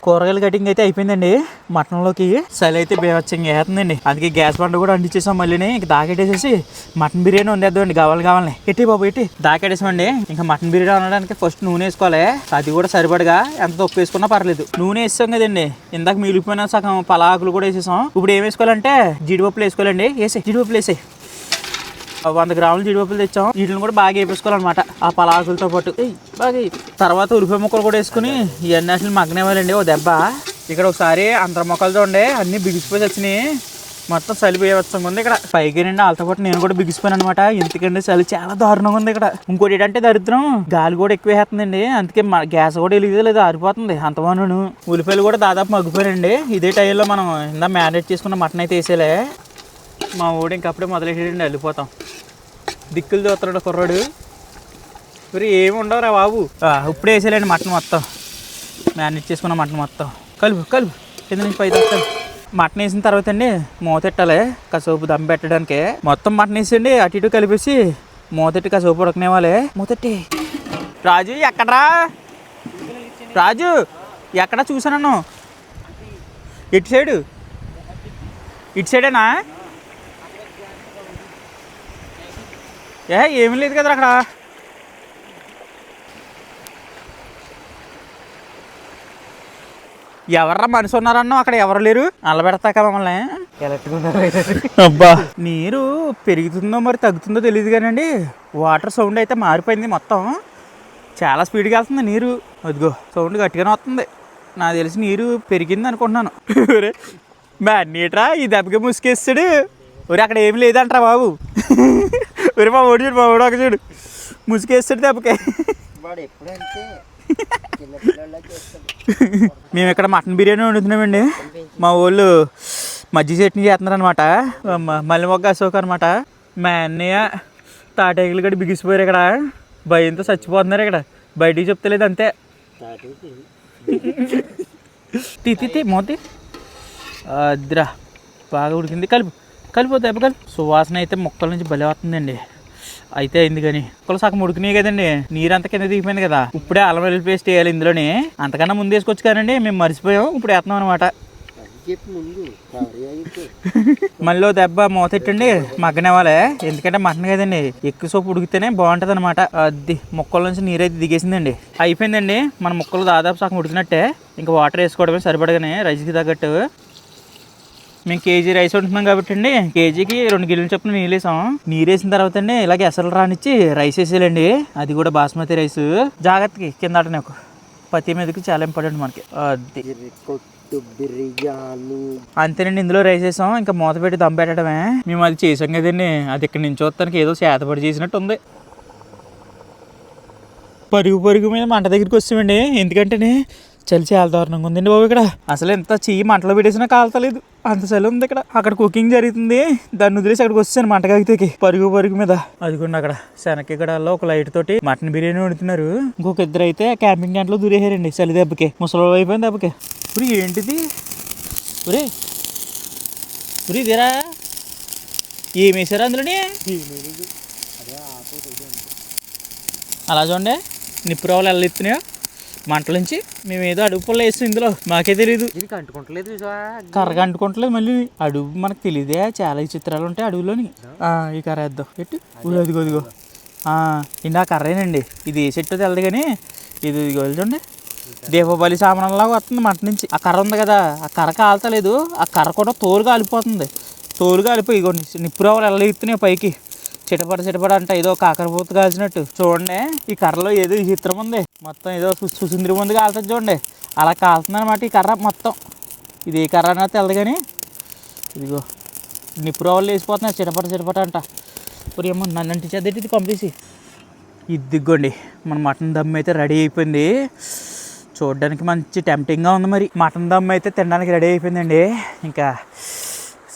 కూరగాయల కటింగ్ అయితే అయిపోయిందండి. మటన్లోకి చలి అయితే బేవచ్చంగా వేస్తుందండి. అందుకే గ్యాస్ బండ కూడా అంటించేసాం. మళ్ళీ ఇంక దాకెట్టేసేసి మటన్ బిర్యానీ వండేద్దామండి. కావాలని ఎట్టి బాబు ఎట్టి దాకెట్టేసామండి. ఇంకా మటన్ బిర్యానీ వండడానికి ఫస్ట్ నూనె వేసుకోవాలి. అది కూడా సరిపడగా ఎంత తప్పు వేసుకున్నా పర్లేదు. నూనె వేసాం కదండి, ఇందాక మిగిలిపోయిన సగం పలాకులు కూడా వేసేసాం. ఇప్పుడు ఏం వేసుకోవాలంటే జీడిపప్పులు వేసుకోవాలండి. జీడిపప్పులు వేసే 100 గ్రాములు జీడిపప్పులు తెచ్చాం. వీటిని కూడా బాగా వేపేసుకోవాలన్నమాట ఆ పలాకులతో పాటు. బాగా తర్వాత ఉల్లిపాయ ముక్కలు కూడా వేసుకుని ఇవన్నీ అసలు మగ్గనివ్వాలండి ఓ దెబ్బ. ఇక్కడ ఒకసారి అంతర మొక్కలు చూడండి, అన్నీ బిగిసిపోయి వచ్చినాయి. మొత్తం చలి పోయవచ్చంగా ఉంది ఇక్కడ. పైకి రండి వాళ్ళతో పాటు నేను కూడా బిగిసిపోయాను అనమాట. ఎందుకంటే చలి చాలా దారుణంగా ఉంది ఇక్కడ. ఇంకోటి ఏంటంటే దరిద్రం, గాలి కూడా ఎక్కువ వేస్తుందండి. అందుకే గ్యాస్ కూడా వెలిగలేదు, ఆరిపోతుంది అంతమాను. ఉల్లిపాయలు కూడా దాదాపు మగ్గిపోయారండి. ఇదే టైంలో మనం ఇందా మ్యారినేట్ చేసుకున్న మటన్ అయితే వేసేలే. మా ఊడి ఇంకప్పుడే మొదలెట్టండి, వెళ్ళిపోతాం. దిక్కులు చూస్తున్నాడు కుర్రాడు. మరి ఏమి ఉండవురా బాబు. ఇప్పుడే వేసేలేండి మటన్ మొత్తం, మ్యారినేట్ చేసుకున్న మటన్ మొత్తం. కలుపు కింద నుంచి పై వస్తాను. మటన్ వేసిన తర్వాత అండి మూతెట్టాలి కాసేపు దమ్ పెట్టడానికి. మొత్తం మటన్ వేసేయండి, అటు ఇటు కలిపేసి మూతెట్టి కాసేపు ఉడకనేవాలి. మూతెట్టి రాజు ఎక్కడరా? రాజు ఎక్కడ చూసాను? ఇటు సైడు, ఇటు సైడేనా? ఏమీ లేదు కదరా అక్కడ. ఎవర్రా మనిషి ఉన్నారన్నా అక్కడ? ఎవరు లేరు. అల్లబెడతాక మమ్మల్ని. అబ్బా, నీరు పెరుగుతుందో మరి తగ్గుతుందో తెలియదు కానండి, వాటర్ సౌండ్ అయితే మారిపోయింది. మొత్తం చాలా స్పీడ్గా వెళ్తుంది నీరు. అదిగో సౌండ్ గట్టిగానే వస్తుంది. నాకు తెలిసి నీరు పెరిగింది అనుకుంటున్నాను. నీట్రా ఈ దెబ్బకి ముసుకేస్తాడు. ఒరే అక్కడ ఏమి లేదంటరా బాబు. ఒరే మా ఓడి చూడు, మా ఓడి ఒక చూడు ముసుకేస్తాడు దెబ్బకి. మేము ఇక్కడ మటన్ బిర్యానీ వండుతున్నామండి. మా వాళ్ళు మజ్జిగ చట్నీ చేస్తున్నారు అనమాట. మళ్ళీ మొగ్గ అశోక్ అనమాట. మా అన్నయ్య తాటేకులు కూడా బిగిసిపోయారు ఇక్కడ. భయంతో చచ్చిపోతున్నారు ఇక్కడ. బయటికి చెప్తలేదు అంతే. తీ మోతి అద్రా బాగా ఉడికింది. కలిపి దెబ్బ కలిపి. సువాసన అయితే మొక్కల నుంచి భలే వస్తుందండి. అయితే అయింది కానీ మొక్కలు సగం ఉడికినాయి కదండి, నీరంతా కింద దిగిపోయింది కదా. ఇప్పుడే అల్లం వెల్లుల్లి పేస్ట్ వేయాలి ఇందులోనే. అంతకన్నా ముందు వేసుకోవచ్చు కానండి, మేము మర్చిపోయాం. ఇప్పుడు వేస్తున్నాం అనమాట. మళ్ళీ దెబ్బ మూతెట్టండి మగ్గనివ్వాలి. ఎందుకంటే మటన్ కదండి, ఎక్కువ సోపు ఉడికితేనే బాగుంటుంది అనమాట. అది ముక్కల నుంచి నీరైతే దిగేసిందండి. అయిపోయిందండి మన ముక్కలు దాదాపు సగం ఉడికినట్టే. ఇంకా వాటర్ వేసుకోవడమే సరిపడగానే రైస్కి తగ్గట్టు. మేము కేజీ రైస్ వండుతున్నాం కాబట్టి అండి, కేజీకి 2 గిన్నెలు చొప్పున నీళ్ళు వేసాం. నీరు వేసిన తర్వాత అండి ఇలాగే ఎసలు రానిచ్చి రైస్ వేసేయాలండి. అది కూడా బాస్మతి రైస్. జాగ్రత్తకి కింద నాకు పత్తి మీదకి చాలా ఇంపార్టెంట్ మనకి. అది అంతేనండి, ఇందులో రైస్ వేసాం. ఇంకా మూత పెట్టి దమ్ పెట్టడమే. మేము అది చేసాం కదండి, అది ఇక్కడ నుంచి చూస్తానికి ఏదో చేతపడి చేసినట్టు ఉంది. పరుగు మీద మంట దగ్గరికి వస్తామండి. ఎందుకంటే చలి చాలా దారుణంగా ఉందండి బాబు ఇక్కడ. అసలు ఎంత చెయ్యి మంటలో పెట్టేసినా కాలుతలేదు, అంత చలి ఉంది ఇక్కడ. అక్కడ కుకింగ్ జరుగుతుంది, దాన్ని వదిలేసి అక్కడికి వచ్చాను మంట కాగితకి. పరుగు మీద అదిగోండి అక్కడ శనక్కిగడలో ఒక లైట్ తోటి మటన్ బిర్యానీ వండుతున్నారు. ఇంకొక ఇద్దరు అయితే క్యాంపింగ్ టెంట్లో దూరేసారండి చలి దెబ్బకి. ముసలి అయిపోయింది దెబ్బకి. ఇప్పుడు ఏంటిది ఇదేరా? ఏం వేసారు అందులోని? అలా చూడండి నిప్పు రావాలి ఎలా ఎత్తున్నాయో మంటల నుంచి. మేము ఏదో అడుగు పుల్ల వేస్తాం ఇందులో, మాకే తెలీదు. కర్రగా అంటుకుంటలేదు. మళ్ళీ అడుగు మనకు తెలియదే, చాలా చిత్రాలు ఉంటాయి అడుగులోని. ఈ కర్ర వేద్దాం ఎట్టు. అదిగో ఇందా కర్రేనండి. ఇది ఏ చెట్టు తెలదు కానీ ఇది చూడండి దీపావళి సామాన్లాగా వస్తుంది మంట నుంచి. ఆ కర్ర ఉంది కదా, ఆ కర్ర కాలుతలేదు. ఆ కర్ర కూడా తోలు కాలిపోతుంది. తోలు కాలిపోయి ఇగోండి నిప్పు రావాలి ఎలా ఎత్తున్నాయి పైకి. చిటపడ అంట ఏదో కాకరపూత కాల్చినట్టు. చూడండి ఈ కర్రలో ఏదో చిత్రం ఉంది. మొత్తం ఏదో సుసింద్రి ముందు కాలుతుంది చూడండి, అలా కాలుతుంది అనమాట ఈ కర్ర మొత్తం. ఇది ఏ కర్ర అనేది తెలదు కానీ ఇదిగో నిప్పు రాళ్ళు వేసిపోతున్నాయి చిటపట అంట. ఇప్పుడు ఏమో నన్ను అంటించేది ఇది పంపేసి. ఇదిగోండి మన మటన్ దమ్ అయితే రెడీ అయిపోయింది. చూడడానికి మంచి టెంప్టింగ్గా ఉంది. మరి మటన్ దమ్ అయితే తినడానికి రెడీ అయిపోయిందండి. ఇంకా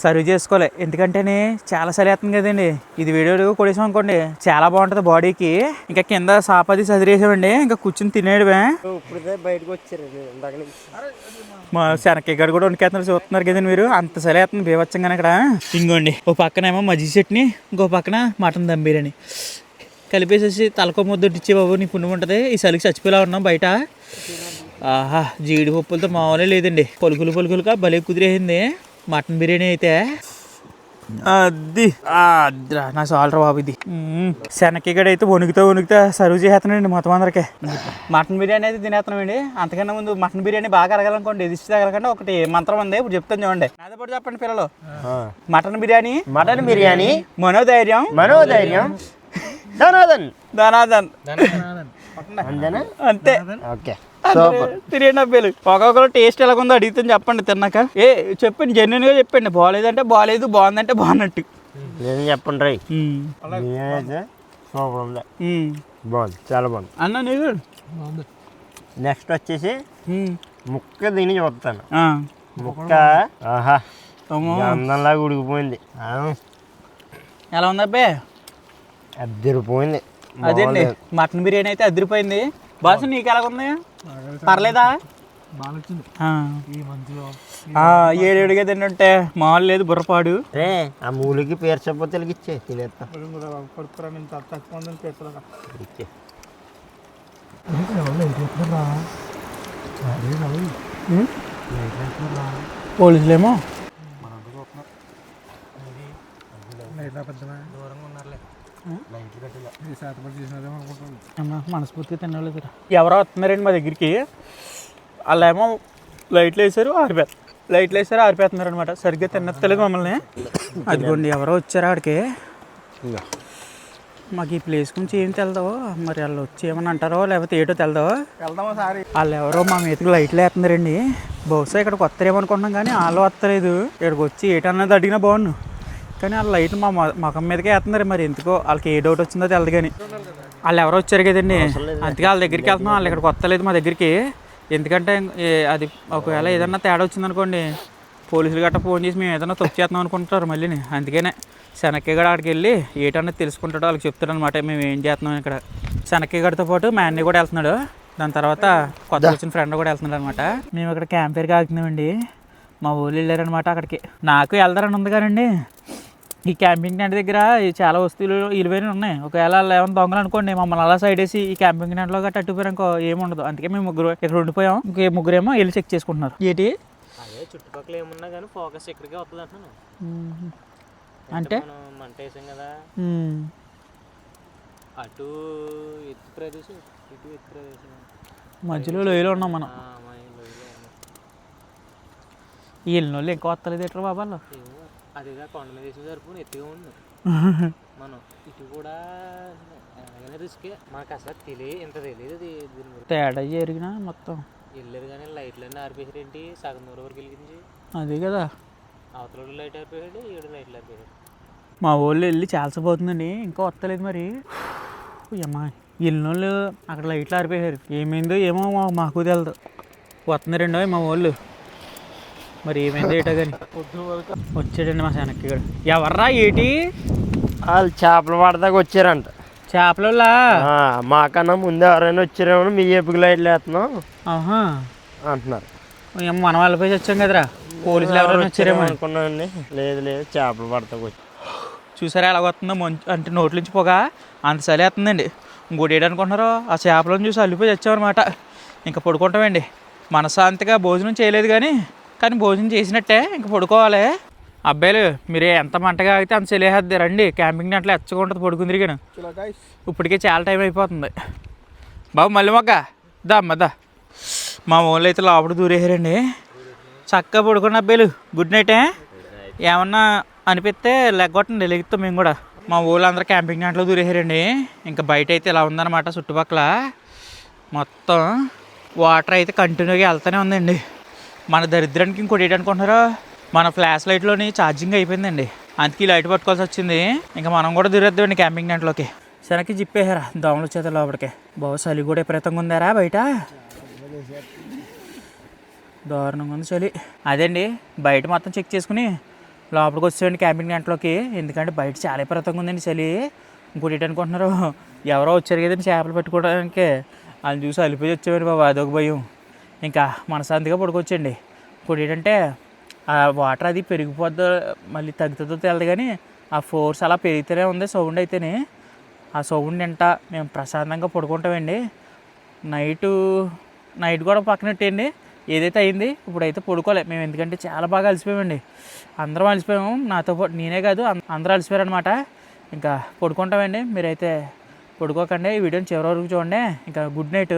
సర్వ్ చేసుకోవాలి. ఎందుకంటేనే చాలా చలి వేస్తుంది కదండి. ఇది వీడియో కొడేసాం అనుకోండి చాలా బాగుంటుంది బాడీకి. ఇంకా కింద సాపది చదివేసామండి, ఇంకా కూర్చుని తినేయడమే. ఇప్పుడే బయటకు వచ్చారు మా శనక్కాయ గడ కూడా వణికేస్తున్నారు, చూస్తున్నారు కదండి మీరు. అంత చలి వేస్తుంది బీభత్సంగానే ఇక్కడ. ఇంకోండి ఓ పక్కనేమో మజ్జిగ చట్నీ, ఇంకో పక్కన మటన్ దమ్ బిర్యానీ కలిపేసేసి తలకో ముద్ద ఇచ్చే బాబు నీ పుణ్యం ఉంటుంది. ఈ చలికి చచ్చిపోయేలా ఉన్నాం బయట. ఆహా, జీడిపప్పులతో మామూలే లేదండి, పలుకులుగా భలే కుదిరేసింది మటన్ బిర్యానీ అయితే. అది నా సాల్రా బాబు ఇది. శనక్కాయ అయితే వణుకుతా సర్వ్ చేస్తున్నాండి మొత్తం అందరికి. మటన్ బిర్యానీ అయితే తినేస్తున్నామండి. అంతకన్నా ముందు మటన్ బిర్యానీ బాగా అరగాలనుకోండి, దిష్టి తగలకంటే ఒకటి మంత్రం ఉంది, ఇప్పుడు చెప్తాను చూడండి. నాతో పాటు చెప్పండి పిల్లలు. మటన్ బిర్యానీ మనోధైర్యం ధనాదన్ అంతే. తిరిగి అబ్బాయిలు ఒక్కొక్కరు టేస్ట్ ఎలాగుందో అడిగితే చెప్పండి తిన్నాక. చెప్పండి, జెన్యున్ గా చెప్పండి. బాగాలేదంటే బాగాలేదు, బాగుందంటే బాగున్నట్టు చెప్పండి. రై సూపర్ ఉంది, బాగుంది, చాలా బాగుంది అన్న. నీకు నెక్స్ట్ వచ్చేసి ముక్క తిని చూస్తాను. ముక్క ఆహా అందంలాగా ఉడికిపోయింది. ఎలా ఉంది అబ్బాయి? అద్దరిపోయింది. అదేండి మటన్ బిర్యానీ అయితే అద్దరిపోయింది. బాస్ నీకు ఎలాగుంది? పర్లేదా? 7 తింటుంటే మామూలు లేదు బుర్రపాడు. ఆ మూలికి పేర్చకపోతే ఇచ్చే తినేస్తా. పోలీసులేమో మనస్ఫూర్తిగా తినలేదు. ఎవరో వస్తున్నారండి మా దగ్గరికి. వాళ్ళేమో లైట్లు వేసారు ఆరిపోతున్నారు అనమాట. సరిగ్గా తినలేదు మమ్మల్ని. అదిగోండి ఎవరో వచ్చారు ఆడికి. మాకు ఈ ప్లేస్ గురించి ఏం తెలదావు మరి, వాళ్ళు వచ్చి ఏమని అంటారో లేకపోతే ఏటో తెలదావు. వాళ్ళు ఎవరో మా మీదకి లైట్లు వేస్తున్నారండి. బహుశా ఇక్కడికి వస్తారేమనుకుంటున్నాం కానీ వాళ్ళు వస్తలేదు. ఇక్కడికి వచ్చి ఏటన్నది అడిగినా బాగుండు, కానీ వాళ్ళ లైట్ మా ముఖం మీదకే వేస్తున్నారు. మరి ఎందుకో వాళ్ళకి ఏ డౌట్ వచ్చిందో తెలదు. కానీ వాళ్ళు ఎవరో వచ్చారు కదండి, అందుకే వాళ్ళ దగ్గరికి వెళ్తున్నాం. వాళ్ళు ఇక్కడికి వస్తలేదు మా దగ్గరికి. ఎందుకంటే అది ఒకవేళ ఏదన్నా తేడా వచ్చిందనుకోండి, పోలీసులు గట్రా ఫోన్ చేసి మేము ఏదైనా తప్పు చేస్తున్నాం అనుకుంటారు మళ్ళీ. అందుకనే శనక్కాయ గడ ఆడికి వెళ్ళి ఏటన్నది తెలుసుకుంటాడో వాళ్ళకి చెప్తాడు అనమాట మేము ఏం చేస్తున్నాం ఇక్కడ. శనక్కాయ గడితో పాటు మా అన్నయ్య కూడా వెళ్తున్నాడు. దాని తర్వాత కొత్త వచ్చిన ఫ్రెండ్ కూడా వెళ్తున్నాడు అనమాట. మేము ఇక్కడ క్యాంప్ ఫైర్కి ఆగుతున్నామండి. మా ఊళ్ళు వెళ్ళారనమాట అక్కడికి. నాకు వెళ్తారని ఉంది కానండి, ఈ క్యాంపింగ్ టెంట్ దగ్గర చాలా వస్తువులు విలువైనవి ఉన్నాయి. ఒకవేళ ఏమైనా దొంగలు అనుకోండి మమ్మల్ని అలా సైడ్ వేసి ఈ క్యాంపింగ్ టెంట్లో గట్రా అట్టుపోయారు ఇంకో ఏముండదు. అందుకే మేము ముగ్గురు ఇక్కడ ఉండిపోయాం. ఇంకే ముగ్గురేమో వెళ్ళి చెక్ చేసుకుంటున్నారు. ఏంటి చుట్టుపక్కల ఏమున్నా కానీ ఫోకస్ ఇక్కడికే వస్తుంది అంటున్నాను. అంటే మంట వేసాం కదా, అటు ఎత్తు ప్రదేశం ఇటు ఎత్తు ప్రదేశం మధ్యలో లోయలో ఉన్నాం మనం. ఈ వెళ్ళిన వాళ్ళు ఇంకా వస్తలేదు ఎట్లా బాబాలో. అదేగా కొండ మీద వేసిన సరిపోయి ఎత్తుగా ఉంది. మనం ఇటు కూడా రిస్కే, మాకు అసలు ఇంత తెలియదు దీని తేడా జరిగినా మొత్తం వెళ్ళారు. కానీ లైట్లన్నీ ఆరిపోయారు ఏంటి, సగం దూరం వరకు వెలిగించి. అదే కదా, అవతల లైట్ ఆరిపోయాడు, ఈడు లైట్లు ఆరిపోయాడు. మా ఊళ్ళో వెళ్ళి చాలాసేపోతుందండి ఇంకా వస్తలేదు. మరి అమ్మా వెళ్ళిన వాళ్ళు అక్కడ లైట్లు ఆరిపోయారు. ఏమైందో ఏమో మాకు తెలదు. వస్తున్నారండి మా ఊళ్ళు. మరి ఏమైందో ఏటో కానీ వచ్చాడండి మా శనక్కి కూడా. ఎవర్రా ఏటి? వాళ్ళు చేపలు పడదాకా వచ్చారంట. చేపల మాకన్నా ముందు ఎవరైనా వచ్చారేమో మీ ఏపుకి లైట్లు వేస్తున్నాం అంటున్నారు. మన వాళ్ళపై వచ్చాం కదరా, పోలీసులు ఎవరైనా వచ్చారేమో అనుకున్నామండి. లేదు చేపలు పడతాకు వచ్చి చూసారా ఎలా వస్తుందో మంచి అంటే నోట్ల నుంచి పోగా అంత చలి వేస్తుందండి. ఇంకోటి ఏంటనుకుంటున్నారో ఆ చేపలను చూసి అల్లిపోయి వచ్చామన్నమాట. ఇంకా పడుకుంటామండి. మనశాంతిగా భోజనం చేయలేదు కానీ భోజనం చేసినట్టే ఇంకా పడుకోవాలి. అబ్బాయిలు మీరే ఎంత మంటగా అయితే అంత చెలేద్ది రండి. క్యాంపింగ్ అట్లా ఎచ్చకుంటుంది పడుకుంది కానీ ఇప్పటికే చాలా టైం అయిపోతుంది. బాబు మళ్ళీ మొక్క దా మా ఊళ్ళో అయితే లోపల దూరేసారండి. చక్కగా పడుకున్న అబ్బాయిలు గుడ్ నైటే. ఏమన్నా అనిపిస్తే లెగ్గొట్టండి, లెగుతాం మేము కూడా. మా ఊళ్ళో అందరూ క్యాంపింగ్ దాంట్లో దూరేసారండి. ఇంకా బయట అయితే ఇలా ఉందన్నమాట. చుట్టుపక్కల మొత్తం వాటర్ అయితే కంటిన్యూగా వెళ్తూనే ఉందండి. మన దరిద్రానికి ఇంకోటి ఏంటనుకుంటున్నారో, మన ఫ్లాష్ లైట్లోని ఛార్జింగ్ అయిపోయిందండి. అందుకే లైట్ పట్టుకోవాల్సి వచ్చింది. ఇంకా మనం కూడా దూరేద్దామండి క్యాంపింగ్ టెంట్లోకి. శనకి జిప్పేసారా దోమలు వచ్చేది లోపలికి. బాగా చలి కూడా విపరీతంగా ఉందారా బయట, దారుణంగా ఉంది చలి. అదండి బయట మొత్తం చెక్ చేసుకుని లోపలికి వచ్చేయండి క్యాంపింగ్ టెంట్లోకి. ఎందుకంటే బయట చాలా విపరీతంగా ఉందండి చలి. ఇంకోటి ఏంటనుకుంటున్నారు, ఎవరో వచ్చారు కదండి చేపలు పెట్టుకోవడానికి, వాళ్ళని చూసి అలిపోయి వచ్చేవారు బాబు, అదొక భయం. ఇంకా మనశాంతిగా పడుకోవచ్చండి. ఇంకోటి ఏంటంటే ఆ వాటర్ అది పెరిగిపోద్దో మళ్ళీ తగ్గుతుందో తెలియదు, కానీ ఆ ఫోర్స్ అలా పెరిగితేనే ఉంది సౌండ్ అయితేనే. ఆ సౌండ్ వింట మేము ప్రశాంతంగా పడుకుంటామండి. నైట్ కూడా పక్కనట్టండి. ఏదైతే అయింది ఇప్పుడైతే పడుకోలే మేము, ఎందుకంటే చాలా బాగా అలసిపోయామండి. అందరం అలసిపోయాము, నాతో పాటు నేనే కాదు అందరూ అలసిపోయారనమాట. ఇంకా పడుకుంటామండి. మీరైతే పడుకోకండి, ఈ వీడియోని చివరి వరకు చూడండి. ఇంకా గుడ్ నైట్.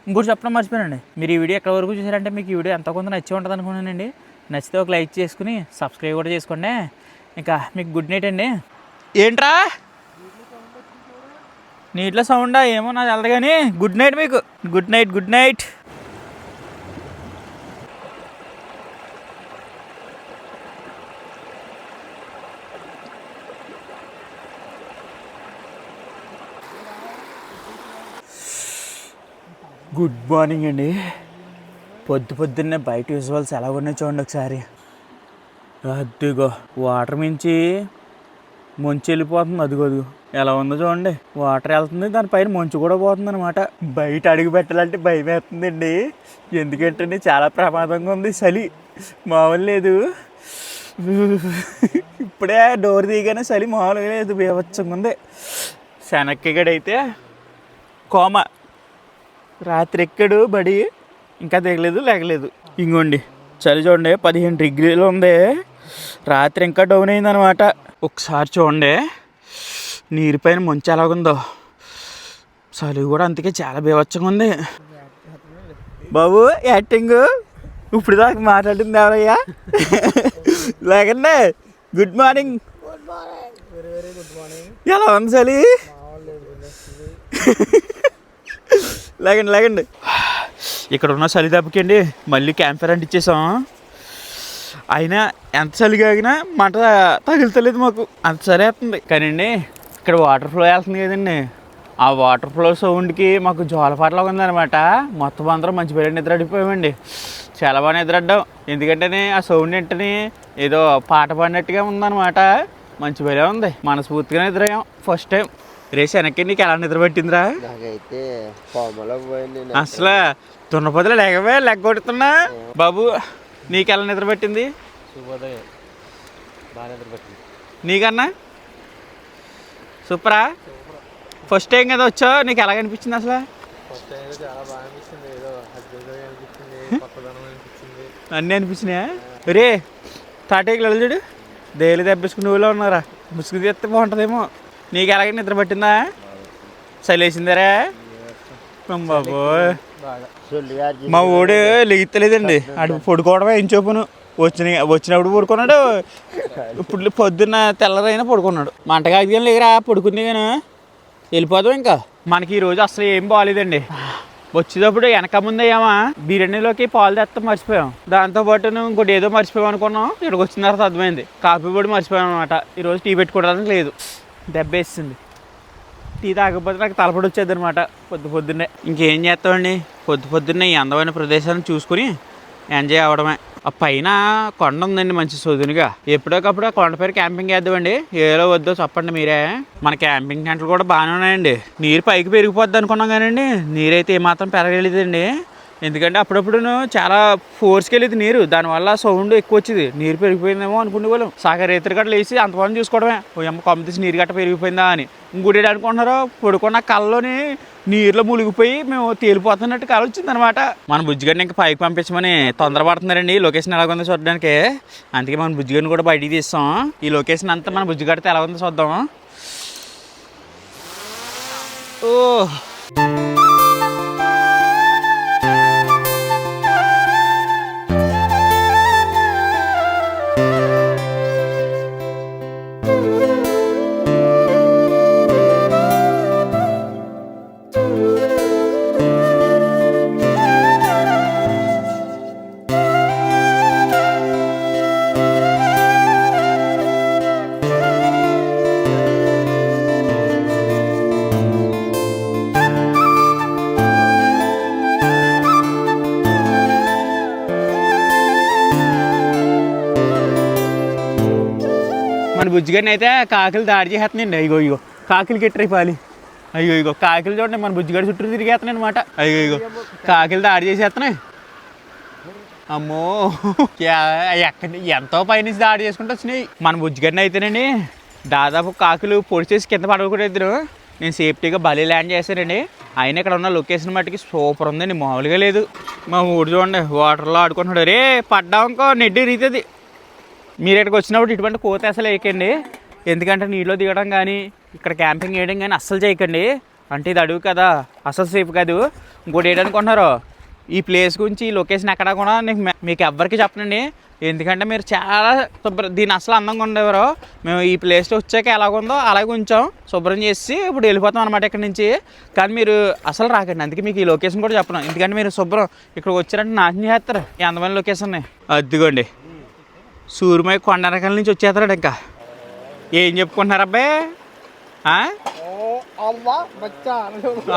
ఇంకోటి చెప్పడం మర్చిపోయానండి, మీరు ఈ వీడియో ఎక్కడ వరకు చూసారంటే మీకు ఈ వీడియో ఎంతో కొంత నచ్చి ఉంటుంది అనుకున్నానండి. నచ్చితే ఒక లైక్ చేసుకుని సబ్స్క్రైబ్ కూడా చేసుకోండి. ఇంకా మీకు గుడ్ నైట్ అండి. ఏంట్రా నీటిలో సౌండా ఏమో నాకు తెలదు, కానీ గుడ్ నైట్ మీకు. Good night, good night. Good morning అండి. పొద్దున్నే బయట విజువల్స్ ఎలా ఉన్నాయి చూడండి ఒకసారి. అదిగో వాటర్ మించి మంచు వెళ్ళిపోతుంది, అదిగో ఎలా ఉందో చూడండి. వాటర్ వెళ్తుంది, దానిపైన మంచు కూడా పోతుంది అనమాట. బయట అడుగు పెట్టాలంటే భయం వేస్తుందండి, ఎందుకంటే చాలా ప్రమాదంగా ఉంది. చలి మామూలు లేదు. ఇప్పుడే డోర్ దిగానే చలి మామూలుగా లేదు, బీభత్సంగా ఉంది. శనక్కగడైతే కోమ, రాత్రి ఎక్కడు బడి ఇంకా దిగలేదు లేగలేదు. ఇంకోండి చలి చూడండి 15 డిగ్రీలు ఉంది. రాత్రి ఇంకా డౌన్ అయిందనమాట. ఒకసారి చూడండి నీరు పైన మంచు ఎలాగుందో. చలి కూడా అందుకే చాలా బీభత్సంగా ఉంది. బాబు యాక్టింగ్ ఇప్పుడు దాకా మాట్లాడింది ఎవరయ్యా? లేకండి గుడ్ మార్నింగ్. ఎలా ఉంది చలి? లేకండి ఇక్కడ ఉన్న చలి దెబ్బకండి మళ్ళీ క్యాంప్ ఫైర్ అంటించేసాం. అయినా ఎంత చలి కాగినా మంట తగులుతలేదు మాకు, అంత చలి వేస్తుంది. కానండి ఇక్కడ వాటర్ ఫ్లో వెళ్తుంది కదండి, ఆ వాటర్ ఫ్లో సౌండ్కి మాకు జోలపాటలాగా ఉందన్నమాట. మొత్తం అందరం మంచి పేరు నిద్ర అడిగిపోయామండి. చాలా బాగా నిద్రడ్డాం, ఎందుకంటే ఆ సౌండ్ వెంటనే ఏదో పాట పాడినట్టుగా ఉందన్నమాట. మంచి పేరే ఉంది, మనస్ఫూర్తిగా నిద్రయ్యాం ఫస్ట్ టైం. రేసి వెనక్కి నీకు ఎలా నిద్ర పట్టిందిరా? నాకైతే పోయింది అసలు దున్నపోతులు లేకపోయా లెక్క కొడుతున్నా. బాబు నీకు ఎలా నిద్ర పట్టింది? నీకన్నా సూపరా? ఫస్ట్ టైం కదా వచ్చావు, నీకు ఎలాగ అనిపించింది అసలు? అన్నీ అనిపించినాయా? రే తాటేకి చూడు, దేలు దెబ్బేసుకుని ఊళ్ళో ఉన్నారా, ముసుగు తీస్తే బాగుంటుందేమో. నీకు ఎలాగ నిద్ర పట్టిందా? చలేసిందరా బాబు? మా ఊడు లెగిత్తలేదండి, అటు పడుకోవడమే ఏం చూపును. వచ్చినప్పుడు పడుకున్నాడు, ఇప్పుడు పొద్దున్న తెల్లరైనా పడుకున్నాడు. మంటగా లేకరా పడుకుంది కానీ వెళ్ళిపోతాం. ఇంకా మనకి ఈరోజు అసలు ఏం బాగాలేదండి. వచ్చేటప్పుడు వెనక ముందు అయ్యామా బిర్యానీలోకి పాలు తెస్తాం మర్చిపోయాం. దాంతోపాటు ఇంకోటి ఏదో మర్చిపోయాం అనుకున్నాం. ఇక్కడికి వచ్చిన తర్వాత అర్థమైంది కాఫీ పొడి మర్చిపోయాం అనమాట. ఈరోజు టీ పెట్టుకోవడానికి లేదు, దెబ్బేస్తుంది. టీ తాగకపోతే నాకు తలపడి వచ్చేది అనమాట పొద్దున్నే. ఇంకేం చేస్తామండి, పొద్దున్నే ఈ అందమైన ప్రదేశాలను చూసుకుని ఎంజాయ్ అవ్వడమే. ఆ పైన కొండ ఉందండి మంచి సొదునుగా. ఎప్పుడోకప్పుడు ఆ కొండ పేరు క్యాంపింగ్ వేద్దామండి. ఏదో వద్దో చెప్పండి మీరే. మన క్యాంపింగ్ టెంట్లు కూడా బాగానే ఉన్నాయండి. నీరు పైకి పెరిగిపోద్ది అనుకున్నాం కానండి నీరైతే ఏమాత్రం పెరగలేదండి. ఎందుకంటే అప్పుడప్పుడు చాలా ఫోర్స్కి వెళ్ళేది నీరు, దానివల్ల సౌండ్ ఎక్కువ వచ్చేది. నీరు పెరిగిపోయిందేమో అనుకునే వాళ్ళం. సాగర్ రైతులు గట్ట లేచి అంతవరకు చూసుకోవడమే, ఓ అమ్మ కొమ్మ తీసి నీరు గట్ట పెరిగిపోయిందా అని. ఇంకోటి అనుకుంటున్నారు, పడుకున్న కళ్ళలోని నీరులో మునిగిపోయి మేము తేలిపోతున్నట్టు కళ వచ్చిందనమాట. మన బుజ్జిగాడిని ఇంకా పైకి పంపించమని తొందరపడుతున్నారండి లొకేషన్ ఎలాగుందో చూడడానికి. అందుకే మన బుజ్జిగాడిని కూడా బయటికి తీస్తాం. ఈ లొకేషన్ అంతా మన బుజ్జిగాడితో ఎలా ఉందో చూద్దాం. ఓ మరి బుజ్జిగారిని అయితే కాకులు దాడి చేస్తున్నాయండి. ఇగో కాకులు కెట్టరైపోవాలి. ఇగో కాకులు చూడండి మన బుజ్జిగాడి చుట్టూ తిరిగేస్తున్నాయి అనమాట. ఇగో కాకులు దాడి చేసేస్తున్నాయి. అమ్మో ఎక్కడ ఎంతో పైనుంచి దాడి చేసుకుంటూ వచ్చినాయి. మన బుజ్జిగారిని అయితేనండి దాదాపు కాకులు పొడి చేసి కింద పడకూడదు. ఇద్దరు నేను సేఫ్టీగా బలి ల్యాండ్ చేశానండి. అయినా ఇక్కడ ఉన్న లొకేషన్ మట్టుకి సూపర్ ఉందండి, మామూలుగా లేదు. మా ఊరు చూడండి వాటర్లో ఆడుకుంటున్నాడు. రే పడ్డాం ఇంకో నెడ్డి రీతుంది. మీరు ఇక్కడికి వచ్చినప్పుడు ఇటువంటి కోత అసలు వేయకండి, ఎందుకంటే నీటిలో దిగడం కానీ ఇక్కడ క్యాంపింగ్ వేయడం కానీ అస్సలు చేయకండి. అంటే ఇది అడుగు కదా, అసలు సేఫ్ కాదు. ఇంకోటి ఏంటనుకుంటున్నారు, ఈ ప్లేస్ గురించి ఈ లొకేషన్ ఎక్కడ కూడా మీకు ఎవ్వరికి చెప్పనండి, ఎందుకంటే మీరు చాలా దీన్ని అసలు అందంగా ఉండేవారు. మేము ఈ ప్లేస్లో వచ్చాక ఎలాగుందో అలాగే ఉంచాం, శుభ్రం చేసి ఇప్పుడు వెళ్ళిపోతాం అనమాట ఇక్కడ నుంచి. కానీ మీరు అసలు రాకండి, అందుకే మీకు ఈ లొకేషన్ కూడా చెప్పను, ఎందుకంటే మీరు శుభ్రం ఇక్కడికి వచ్చారంటే నాశనం చేస్తారు ఈ అందమైన లొకేషన్ని. అద్దిగోండి సూర్యమయ్య కొండ రకాల నుంచి వచ్చేస్తాడు. ఇంకా ఏం చెప్పుకుంటున్నారు అబ్బాయి?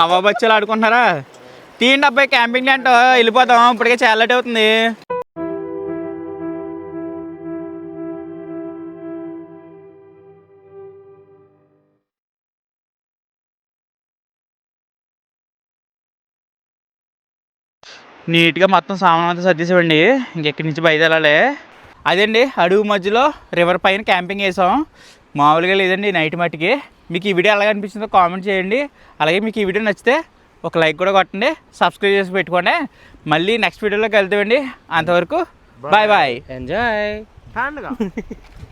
అవ్వ బచ్చాలు ఆడుకుంటున్నారా? తీయండి అబ్బాయి క్యాంపింగ్ టెంట్, వెళ్ళిపోతాం, ఇప్పటికే చాలా లేట్ అవుతుంది. నీట్గా మొత్తం సామాన్ అంతా సర్దేసేవండి, ఇంకెక్కడి నుంచి బయలుదేరాలి. అదండి అడుగు మధ్యలో రివర్ పైన క్యాంపింగ్ వేసాం, మామూలుగా లేదండి నైట్ మట్టికి. మీకు ఈ వీడియో ఎలాగ అనిపించిందో కామెంట్ చేయండి. అలాగే మీకు ఈ వీడియో నచ్చితే ఒక లైక్ కూడా కొట్టండి, సబ్స్క్రైబ్ చేసి పెట్టుకోండి. మళ్ళీ నెక్స్ట్ వీడియోలోకి వెళ్తామండి. అంతవరకు బాయ్ బాయ్, ఎంజాయ్.